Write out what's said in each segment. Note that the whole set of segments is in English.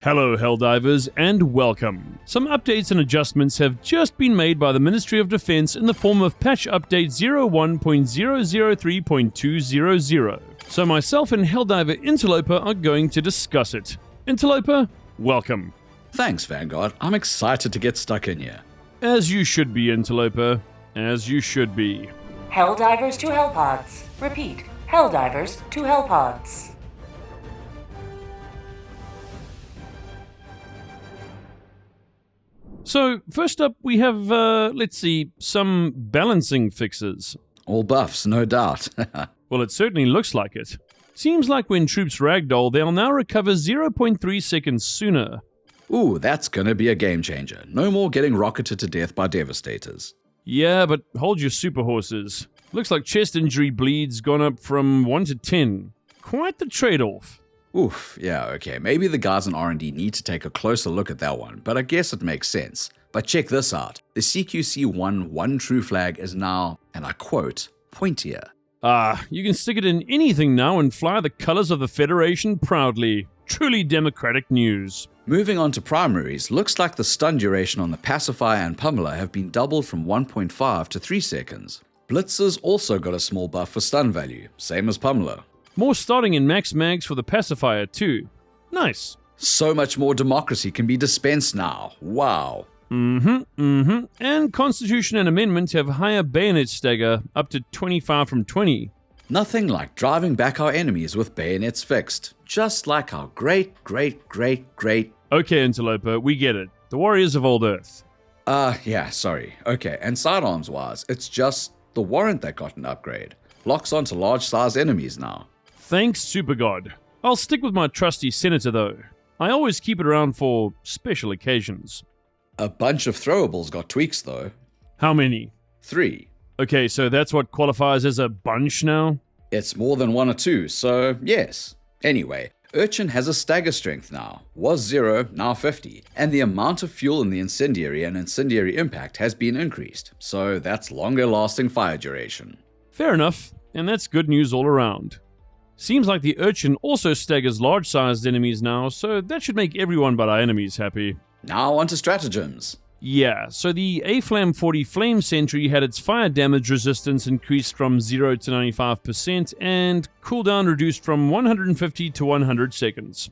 Hello Helldivers and welcome. Some updates and adjustments have just been made by the Ministry of Defense in the form of patch update 01.003.200. So myself and Helldiver Interloper are going to discuss it. Interloper, welcome. Thanks, Vanguard. I'm excited to get stuck in here. As you should be, Interloper. As you should be. Helldivers to Hellpods. Repeat, Helldivers to Hellpods. So, first up we have, some balancing fixes. All buffs, no doubt. Well, it certainly looks like it. Seems like when troops ragdoll, they'll now recover 0.3 seconds sooner. Ooh, that's gonna be a game changer. No more getting rocketed to death by devastators. Yeah, but hold your super horses. Looks like chest injury bleeds gone up from 1 to 10. Quite the trade-off. Oof, yeah, okay, maybe the guys in R&D need to take a closer look at that one, but I guess it makes sense. But check this out. The CQC-1 One True Flag is now, and I quote, pointier. You can stick it in anything now and fly the colors of the Federation proudly. Truly democratic news. Moving on to primaries, looks like the stun duration on the Pacifier and Pummeler have been doubled from 1.5 to 3 seconds. Blitzers also got a small buff for stun value, same as Pummeler. More starting in max mags for the Pacifier too. Nice. So much more democracy can be dispensed now. Wow. And Constitution and Amendment have higher bayonet stagger, up to 25 from 20. Nothing like driving back our enemies with bayonets fixed. Just like our great... Okay, Interloper, we get it. The warriors of old Earth. Sorry. Okay, and sidearms wise, it's just the Warrant that got an upgrade. Locks onto large-sized enemies now. Thanks, Supergod. I'll stick with my trusty Senator, though. I always keep it around for special occasions. A bunch of throwables got tweaks, though. How many? 3. Okay, so that's what qualifies as a bunch now? It's more than 1 or 2, so yes. Anyway, Urchin has a stagger strength now. Was 0, now 50. And the amount of fuel in the incendiary and incendiary impact has been increased, so that's longer lasting fire duration. Fair enough, and that's good news all around. Seems like the Urchin also staggers large-sized enemies now, so that should make everyone but our enemies happy. Now onto stratagems. Yeah, so the AFLAM 40 Flame Sentry had its fire damage resistance increased from 0 to 95% and cooldown reduced from 150 to 100 seconds.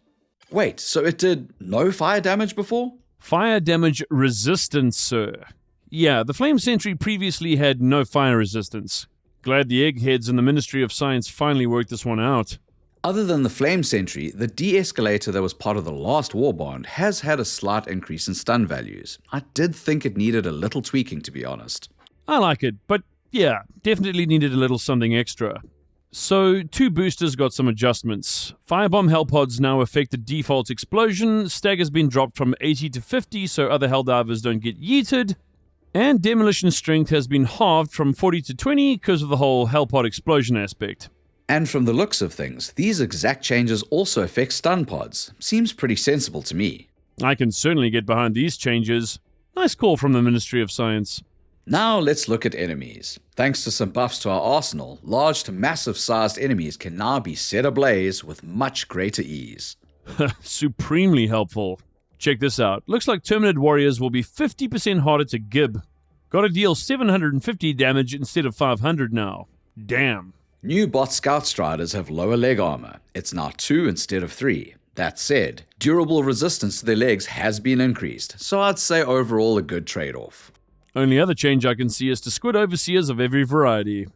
Wait, so it did no fire damage before? Fire damage resistance, sir. Yeah, the Flame Sentry previously had no fire resistance. Glad the eggheads in the Ministry of Science finally worked this one out. Other than the Flame Sentry, the de-escalator that was part of the last war bond has had a slight increase in stun values. I did think it needed a little tweaking, to be honest. I like it, but yeah, definitely needed a little something extra. So, 2 boosters got some adjustments. Firebomb Hellpods now affect the default explosion, stagger's been dropped from 80 to 50 so other Helldivers don't get yeeted, and demolition strength has been halved from 40 to 20 because of the whole Hellpod explosion aspect. And from the looks of things, these exact changes also affect stun pods. Seems pretty sensible to me. I can certainly get behind these changes. Nice call from the Ministry of Science. Now let's look at enemies. Thanks to some buffs to our arsenal, large to massive sized enemies can now be set ablaze with much greater ease. Supremely helpful. Check this out. Looks like Terminated Warriors will be 50% harder to gib. Gotta deal 750 damage instead of 500 now. Damn. New bot Scout Striders have lower leg armor. It's now 2 instead of 3. That said, durable resistance to their legs has been increased, so I'd say overall a good trade-off. Only other change I can see is to Squid Overseers of every variety.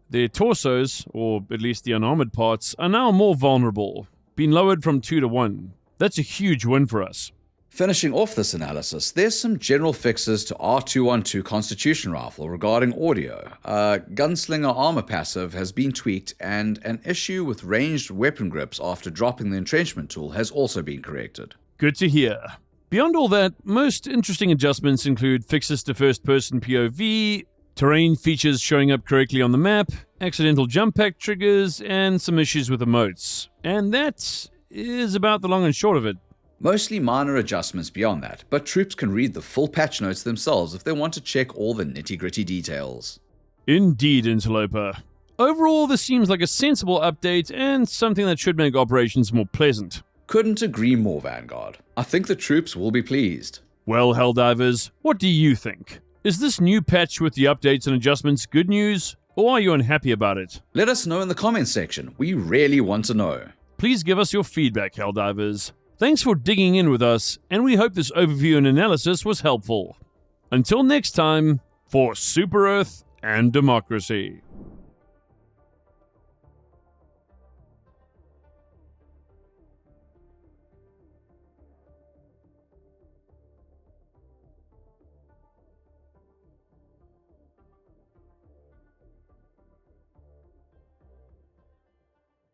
Their torsos, or at least the unarmored parts, are now more vulnerable. Been lowered from 2 to 1. That's a huge win for us. Finishing off this analysis, there's some general fixes to R212 Constitution Rifle regarding audio. Gunslinger armor passive has been tweaked, and an issue with ranged weapon grips after dropping the entrenchment tool has also been corrected. Good to hear. Beyond all that, most interesting adjustments include fixes to first-person POV, terrain features showing up correctly on the map, accidental jump pack triggers, and some issues with emotes. And that is about the long and short of it. Mostly minor adjustments beyond that, but troops can read the full patch notes themselves if they want to check all the nitty-gritty details. Indeed, Interloper. Overall, this seems like a sensible update and something that should make operations more pleasant. Couldn't agree more, Vanguard. I think the troops will be pleased. Well, Helldivers, what do you think? Is this new patch with the updates and adjustments good news, or are you unhappy about it? Let us know in the comments section. We really want to know. Please give us your feedback, Helldivers. Thanks for digging in with us, and we hope this overview and analysis was helpful. Until next time, for Super Earth and democracy.